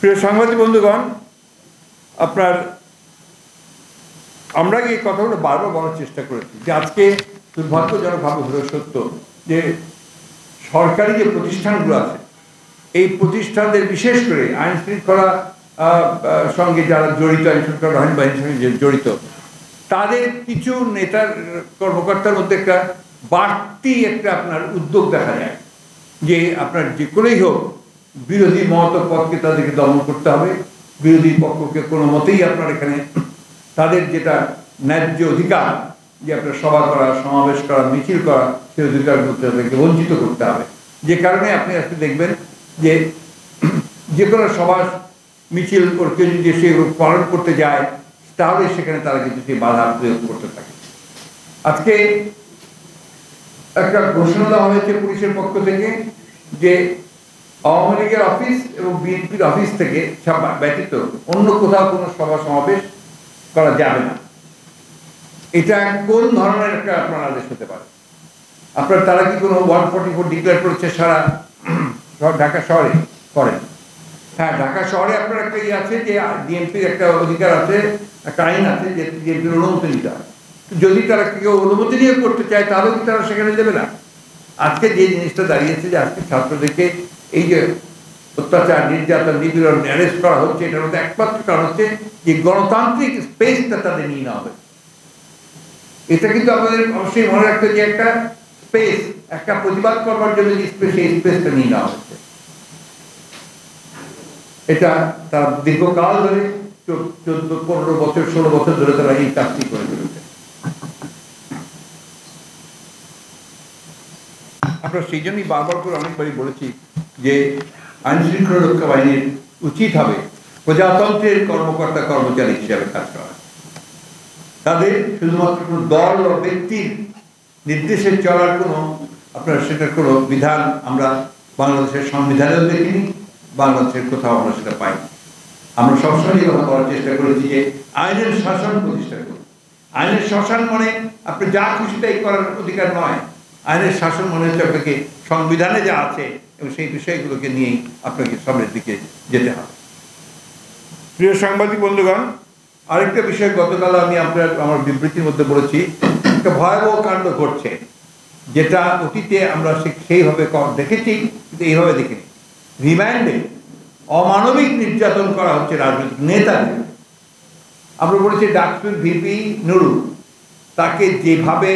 প্রিয় সাংবাদিক বন্ধুগণ, আপনার আমরা এই কথাগুলো বারবার বলার চেষ্টা করেছি যে আজকে দুর্ভাগ্যজনকভাবে হলো সত্য যে সরকারি যে প্রতিষ্ঠানগুলো আছে এই প্রতিষ্ঠানদের বিশেষ করে আইন শৃঙ্খলা সঙ্গে যারা জড়িত, আইন শৃঙ্খলা বাহিনীর সঙ্গে জড়িত, তাদের কিছু নেতার কর্মকর্তার মধ্যে একটা বাড়তি একটা আপনার উদ্যোগ দেখা যায় যে আপনার যে করেই হোক বিরোধী মত পক্ষকে তাদেরকে দমন করতে হবে, বিরোধী পক্ষকে কোনো মতেই আপনার এখানে তাদের যেটা ন্যায্য অধিকার যে আপনার সভা করা, সমাবেশ করা, মিছিল করা, সেই অধিকার করতে তাদেরকে বঞ্চিত করতে হবে। যে কারণে আপনি আজকে দেখবেন যে যে কোনো সভা মিছিল করতে যদি সেগুলো পালন করতে যায় তাহলে সেখানে তারা কিন্তু সেই বাধা প্রয়োগ করতে থাকে। আজকে একটা ঘোষণা দেওয়া হয়েছে পুলিশের পক্ষ থেকে যে আওয়ামী লীগের অফিস এবং বিএনপির অফিস থেকে ব্যতীত অন্য কোথাও কোনো সভা সমাবেশ করা যাবে না। এটা কোন ধরনের একটা আপনার আদেশ হতে পারে? আপনার তারা কি কোনো 144 ডিক্লেয়ার করেছে সারা ঢাকা শহরে? করেন। হ্যাঁ, ঢাকা শহরে আপনার একটা ইয়ে আছে যে বিএনপির একটা অধিকার আছে, একটা আইন আছে যে বিএনপির অনুমতি নিতে হয়। যদি তারা কেউ অনুমতি নিয়ে করতে চায় তাহলে কি তারা সেখানে দেবে না? আজকে যে জিনিসটা দাঁড়িয়েছে যে আজকে ছাত্রদেরকে এই যে অত্যাচার, নির্যাতন, নিপীড়ন, অ্যারেস্ট করা হচ্ছে, এটার মধ্যে একমাত্র কারণ হচ্ছে যে গণতান্ত্রিক স্পেসটা তাদের নিয়ে নেওয়া হবে। এটা কিন্তু আমাদের অবশ্যই মনে রাখতে যে একটা স্পেস, একটা প্রতিবাদ করবার জন্য যে স্পেস, সেই স্পেসটা নিয়ে নেওয়া হচ্ছে। এটা তারা দীর্ঘকাল ধরে 14, 15 বছর, 16 বছর ধরে তারা এই কাজটি করে চলেছে। আমরা সেই জন্যই বারবার করে অনেকবারই বলেছি যে আইন শৃঙ্খলা রক্ষা বাহিনীর উচিত হবে প্রজাতন্ত্রের কর্মকর্তা কর্মচারী হিসাবে কাজ করা। তাদের শুধুমাত্র কোনো দল ও ব্যক্তির নির্দেশে চলার কোনো আপনার সেটার কোনো বিধান আমরা বাংলাদেশের সংবিধানেও দেখিনি, বাংলাদেশের কোথাও আমরা সেটা পাই। আমরা সবসময় এই কথা বলার চেষ্টা করেছি যে আইনের শাসন প্রতিষ্ঠা করুন। আইনের শাসন মানে আপনি যা খুশি তাই করার অধিকার নয়। আইনের শাসন মনে হচ্ছে আপনাকে সংবিধানে যা আছে এবং সেই বিষয়গুলোকে নিয়েই আপনাকে সামনের দিকে যেতে হবে। প্রিয় সাংবাদিক বন্ধুগণ, আরেকটা বিষয় গতকাল আমি আমার বিবৃতির মধ্যে বলেছি, একটা ভয়াবহ কাণ্ড ঘটছে যেটা অতীতে আমরা সেইভাবে দেখেছি কিন্তু এইভাবে দেখিনি। রিমান্ডে অমানবিক নির্যাতন করা হচ্ছে রাজনৈতিক নেতাদের। আমরা বলেছি ডাকসুর ভিপি নুরুল, তাকে যেভাবে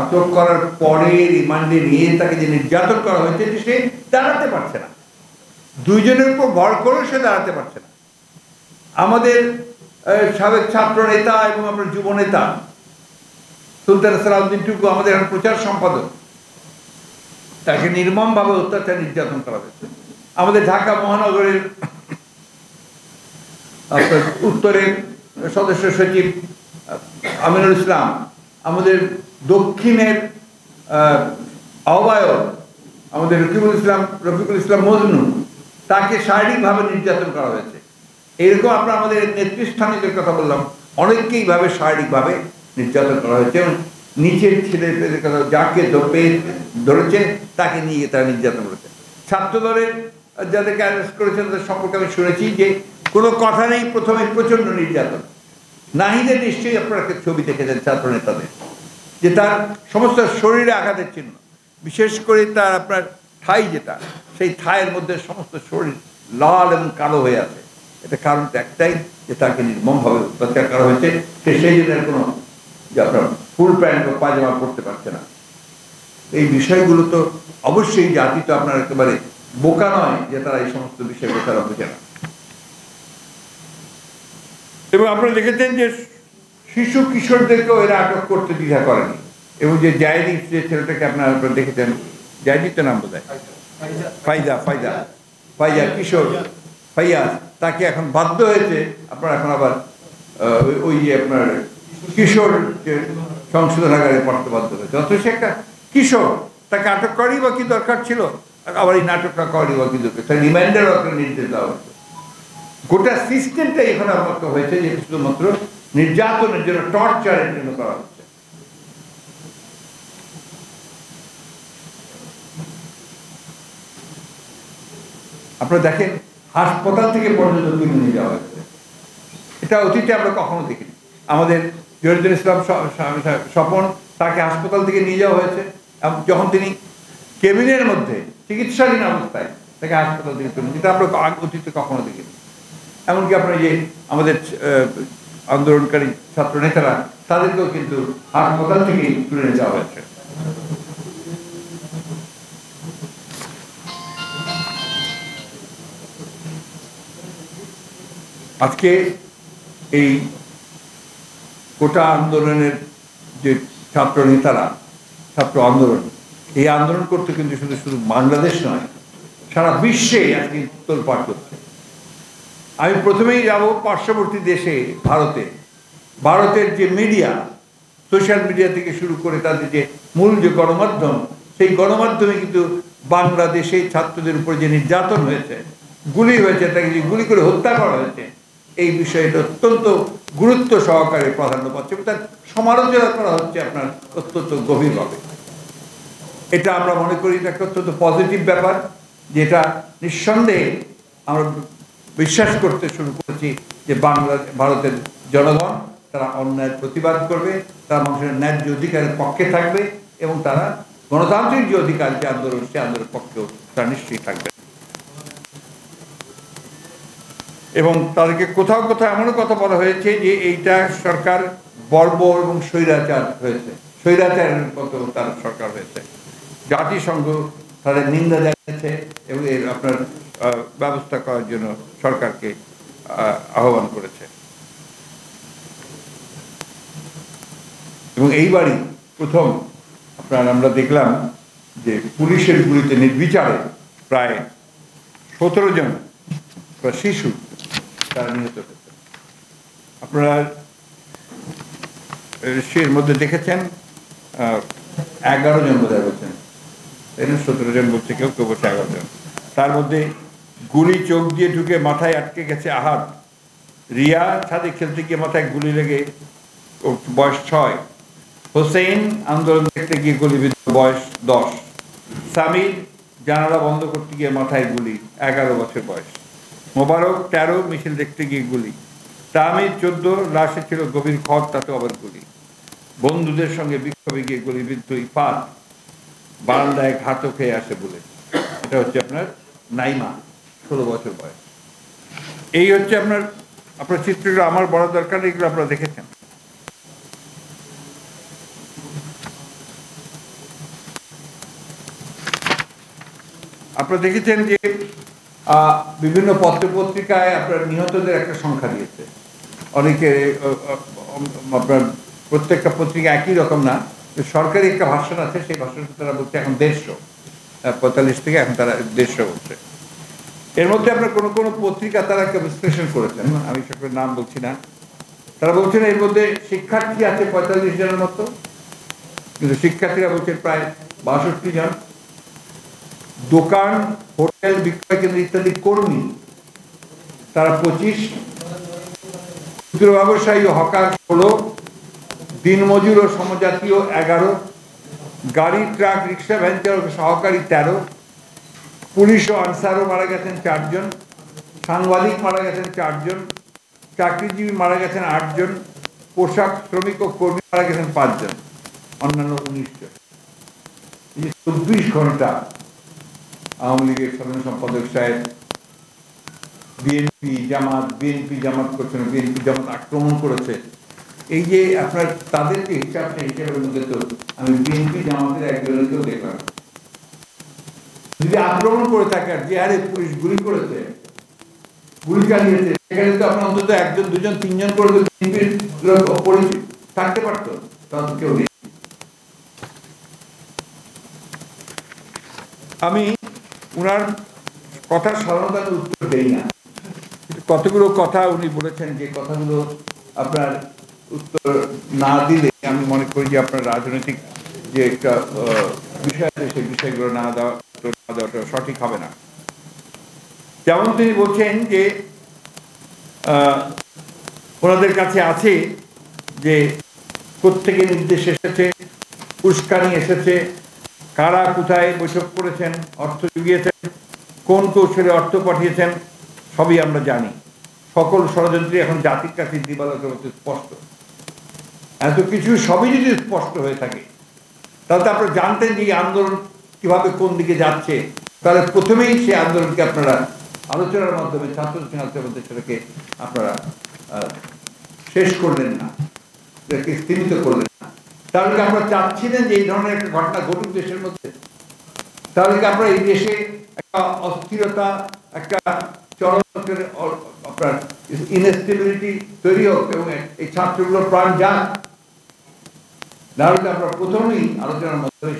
আটক করার পরে রিমান্ডে নিয়ে তাকে যে নির্যাতন করা হয়েছে সে দাঁড়াতে পারছে না, দুইজনের উপর ভর করে সে দাঁড়াতে পারছে না। আমাদের সাবেক ছাত্র নেতা এবং আমরা যুব নেতা সুলতান সালাউদ্দিন টুকু, আমাদের এখন প্রচার সম্পাদক, তাকে নির্মমভাবে অত্যাচার নির্যাতন করা হয়েছে। আমাদের ঢাকা মহানগরের আপনার উত্তরের সদস্য সচিব আমিনুল ইসলাম, আমাদের দক্ষিণের আহ্বায়ক আমাদের রফিকুল ইসলাম মজনু, তাকে শারীরিকভাবে নির্যাতন করা হয়েছে। এরকম আপনার আমাদের নেতৃস্থানীয়দের কথা বললাম, অনেককেইভাবে শারীরিকভাবে নির্যাতন করা হয়েছে এবং নিচের ছেলেদের কথা যাকে ধরেছে তাকে নিয়ে তারা নির্যাতন করেছে। ছাত্রদলের যাদেরকে অ্যারেস্ট করেছেন তাদের সম্পর্কে আমি শুনেছি যে কোনো কথা নেই, প্রথমে প্রচণ্ড নির্যাতন। নাহিদের নিশ্চয়ই আপনারা একটা ছবি দেখেছেন ছাত্র নেতাদের, যে তার সমস্ত শরীরে আঘাতের চিহ্ন, বিশেষ করে তার আপনার ঠাই যেটা, সেই ঠাইয়ের মধ্যে সমস্ত শরীর লাল এবং কালো হয়ে আছে। এটা কারণটা একটাই যে তাকে নির্মমভাবে অত্যাচার করা হয়েছে। সেই জন্য কোনো যে আপনার ফুল প্যান্ট বা পায়জামা পরতে পারছে না। এই বিষয়গুলো তো অবশ্যই জাতি তো আপনার একেবারে বোকা নয় যে তারা এই সমস্ত বিষয়গুলো তারা বোঝে না। এবং আপনারা দেখেছেন যে শিশু কিশোরদেরকেও এরা আটক করতে দ্বিধা করেনি। এবং যে জায়দি যে ছেলেটাকে আপনারা দেখেছেন, জায়দি তো নাম বোধ হয়, ফাইজা কিশোর ফাইয়াজ, তাকে এখন বাধ্য হয়েছে আপনার এখন আবার ওই যে আপনার কিশোর যে সংশোধনাগারে পড়তে বাধ্য হয়েছে। অথচ সে একটা কিশোর, তাকে আটক করারই বা কি দরকার ছিল? আবার এই নাটকটা করারই বা কি দরকার? তার রিমাইন্ডারও একটা নির্দেশ দেওয়া হয়েছে। গোটা সিস্টেমটাই এখানে একমাত্র হয়েছে যে শুধুমাত্র নির্যাতনের জন্য, টর্চারের জন্য করা হচ্ছে। আপনারা দেখেন হাসপাতাল থেকে পর্যন্ত তুলে নিয়ে যাওয়া হয়েছে। এটা অতীতে আমরা কখনো দেখিনি। আমাদের জহিরুদ্দিন ইসলাম স্বপন, তাকে হাসপাতাল থেকে নিয়ে যাওয়া হয়েছে, যখন তিনি কেবিনের মধ্যে চিকিৎসাধীন অবস্থায় তাকে হাসপাতাল থেকে তুলে, যেটা আমরা অতীতে কখনো দেখিনি। এমনকি আপনার যে আমাদের আন্দোলনকারী ছাত্র নেতারা, তাদেরকেও কিন্তু হাসপাতাল থেকে তুলে নিয়ে যাওয়া হয়েছে। আজকে এই কোটা আন্দোলনের যে ছাত্র নেতারা, ছাত্র আন্দোলন, এই আন্দোলন করতে কিন্তু শুধু বাংলাদেশ নয়, সারা বিশ্বে আজকে তোলপাড় করছে। আমি প্রথমেই যাব পার্শ্ববর্তী দেশে ভারতের যে মিডিয়া, সোশ্যাল মিডিয়া থেকে শুরু করে তাদের যে মূল যে গণমাধ্যম, সেই গণমাধ্যমে কিন্তু বাংলাদেশে ছাত্রদের উপর যে নির্যাতন হয়েছে, গুলি হয়েছে, তাকে যে গুলি করে হত্যা করা হয়েছে, এই বিষয়টা অত্যন্ত গুরুত্ব সহকারে প্রাধান্য পাচ্ছে, তার সমালোচনা করা হচ্ছে আপনার অত্যন্ত গভীরভাবে। এটা আমরা মনে করি একটা অত্যন্ত পজিটিভ ব্যাপার, যেটা নিঃসন্দেহে আমরা বিশ্বাস করতে শুরু করেছি যে ভারতের জনগণ তারা অন্যায়ের প্রতিবাদ করবে, তারা মানুষের ন্যায্য অধিকারের পক্ষে থাকবে, এবং তারা গণতান্ত্রিক যে অধিকার, যে আন্দোলন, সে আন্দোলনের পক্ষেও তারা নিশ্চয়ই থাকবে। এবং তাদেরকে কোথাও কোথাও এমনও কথা বলা হয়েছে যে এইটা সরকার বর্বর এবং স্বৈরাচার হয়েছে, স্বৈরাচারের মতো তার সরকার হয়েছে। জাতিসংঘ তাদের নিন্দা জানিয়েছে এবং এর আপনার ব্যবস্থা করার জন্য সরকারকে আহ্বান করেছে। এবং এইবারই প্রথম আমরা দেখলাম যে পুলিশের গুলিতে নির্বিচারে প্রায় 17 জন শিশু তারা নিহত হয়েছে। আপনারা এর মধ্যে দেখেছেন 11 জন বোধহয় বলছেন, 17 জন বলছে, কেউ বলছে 11 জন। তার মধ্যে গুলি চোখ দিয়ে ঢুকে মাথায় আটকে গেছে আহাদ। রিয়া ছাদে খেলতে গিয়ে মাথায় গুলি লেগে বয়স 6। হোসেন আন্দোলন দেখতে গিয়ে গুলিবিদ্ধ, বয়স 10। সামির জানালা বন্ধ করতে গিয়ে মাথায় গুলি, 11 বছর বয়স। মোবারক 13, মিছিল দেখতে গিয়ে গুলি। তামির 14, লাশে ছিল গভীর ক্ষত, তাতে আবার গুলি। বন্ধুদের সঙ্গে বিক্ষোভে গিয়ে গুলিবিদ্ধ ইফাত, বারান্দায় ঘাতক হয়ে আসে বলে। এটা হচ্ছে আপনার নাইমা, 16 বছর বয়স। এই হচ্ছে আপনার চিত্রগুলো আমার বড় দরকার, এগুলো আপনারা দেখেছেন। আপনারা দেখেছেন যে বিভিন্ন পত্রপত্রিকায় আপনার নিহতদের একটা সংখ্যা দিয়েছে। অনেকে আপনার প্রত্যেকটা পত্রিকা একই রকম না, সরকারি একটা ভাষণ আছে, সেই ভাষণটা তারা বলছে এখন 150 থেকে এখন তারা 150 বলছে। এর মধ্যে আপনার কোনো পত্রিকা তারা একটা বিশ্লেষণ করেছেন, আমি সকলের নাম বলছি না, তারা বলছেন এর মধ্যে শিক্ষার্থী আছে 45 জনের মতো, কিন্তু শিক্ষার্থীরা বলছেন প্রায় 62 জন। দোকান, হোটেল, বিক্রয় কেন্দ্র ইত্যাদি কর্মী তারা 25, ক্ষুদ্র ব্যবসায়ী ও হকার 16, দিনমজুর ও সমজাতীয় 11, গাড়ি, ট্রাক, রিক্সা, ভ্যান চালক সহকারী 13, পুলিশ ও আনসারও মারা গেছেন 4 জন, সাংবাদিক মারা গেছেন 4 জন, চাকরিজীবী মারা গেছেন 8 জন, পোশাক শ্রমিক ও কর্মী মারা গেছেন 5 জন, অন্যান্য 19 জন। 24 ঘন্টা আওয়ামী লীগের সাধারণ সম্পাদক সাহেব বিএনপি জামাত করছেন, বিএনপি জামাত আক্রমণ করেছে। এই যে আপনার তাদেরকে হিসাবের মধ্যে তো আমি বিএনপি জামাতের একজনকেও দেখলাম। যদি আক্রমণ করে থাকে আর যে হারে পুলিশ গুলি করেছে, গুলি চালিয়েছে, সেখানে তো আপনার অন্তত 1 জন 2 জন 3 জন করে বিএনপির পরিচিত থাকতে পারতো, তখন কেউ নেই। আমি উনার কথা সাধারণত উত্তর দেই না, কতগুলো কথা উনি বলেছেন, যে কথাগুলো আপনার উত্তর না দিলে আমি মনে করি যে আপনার রাজনৈতিক যে একটা বিষয় আছে, সেই বিষয়গুলো না দেওয়াটা সঠিক হবে না। যেমন তিনি বলছেন যে ওনাদের কাছে আছে যে প্রত্যেকে নির্দেশ এসেছে, উস্কানি এসেছে, কারা কোথায় বৈঠক করেছেন, অর্থ জুগিয়েছেন, কোন কৌশলে অর্থ পাঠিয়েছেন, সবই আমরা জানি। সকল ষড়যন্ত্রী এখন জাতির কাছে দিবালোকের মতো স্পষ্ট। এত কিছু সবই যদি স্পষ্ট হয়ে থাকে, তাহলে তো আপনারা জানতেন যে এই আন্দোলন কিভাবে কোন দিকে যাচ্ছে। তাহলে প্রথমেই সেই আন্দোলনকে আপনারা আলোচনার মাধ্যমে, ছাত্র সংঘাতের মধ্যে সেটাকে আপনারা শেষ করলেন না, এটাকে স্থিমিত করলেন না। তাহলে কি আপনারা চাচ্ছিলেন যে এই ধরনের একটা ঘটনা ঘটুক দেশের মধ্যে? তাহলে কি আপনারা এই দেশে একটা অস্থিরতা, একটা চরম আপনার ইনস্টেবিলিটি তৈরি হোক এবং এই ছাত্রগুলোর প্রাণ যাক? তাহলে আপনারা প্রথমেই আলোচনার মাধ্যমে